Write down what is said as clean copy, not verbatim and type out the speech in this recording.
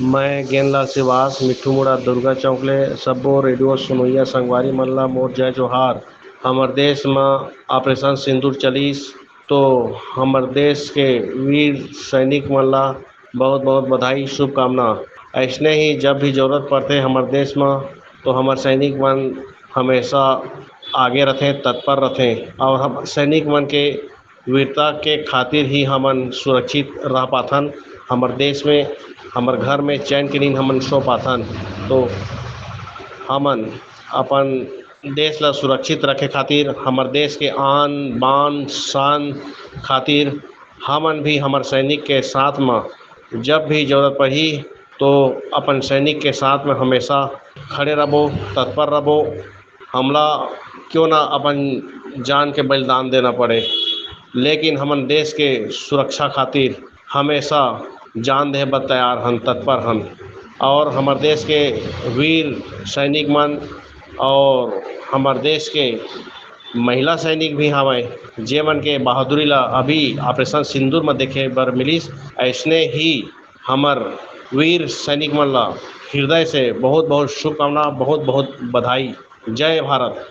मैं ज्ञानलाल श्रीवास मिट्ठू मुड़ा दुर्गा चौक ले सब्बो रेडियो सुनोइया संगवारी मन ला मोर जय जोहार। हमर देश में ऑपरेशन सिंदूर चलिस तो हमर देश के वीर सैनिक मन ला बहुत बहुत बधाई शुभकामना। ऐसने ही जब भी जरूरत पड़ते हमर देश में तो हमर सैनिक मन हमेशा आगे रथे, तत्पर रथे और हम सैनिक मन के वीरता के खातिर ही हमन सुरक्षित रह पाथन। हमर देश में हमर घर में चैन के नींद हमन सो पाथन। तो हमन अपन देश ला सुरक्षित रखे खातिर, हमर देश के आन बान शान खातिर हमन भी हमर सैनिक के साथ में जब भी जरूरत पड़ही तो अपन सैनिक के साथ में हमेशा खड़े रहो, तत्पर रहो। हमला क्यों ना अपन जान के बलिदान देना पड़े, लेकिन हमन देश के सुरक्षा खातिर हमेशा जान देहे बर तैयार हन, तत्पर हन। और हमर देश के वीर सैनिक मन और हमर देश के महिला सैनिक भी हवय जे मन के बहादुरी ला अभी ऑपरेशन सिंदूर में देखे बर मिलिस। ऐसने ही हमर वीर सैनिक मन ला हृदय से बहुत बहुत शुभकामना, बहुत बहुत बधाई। जय भारत।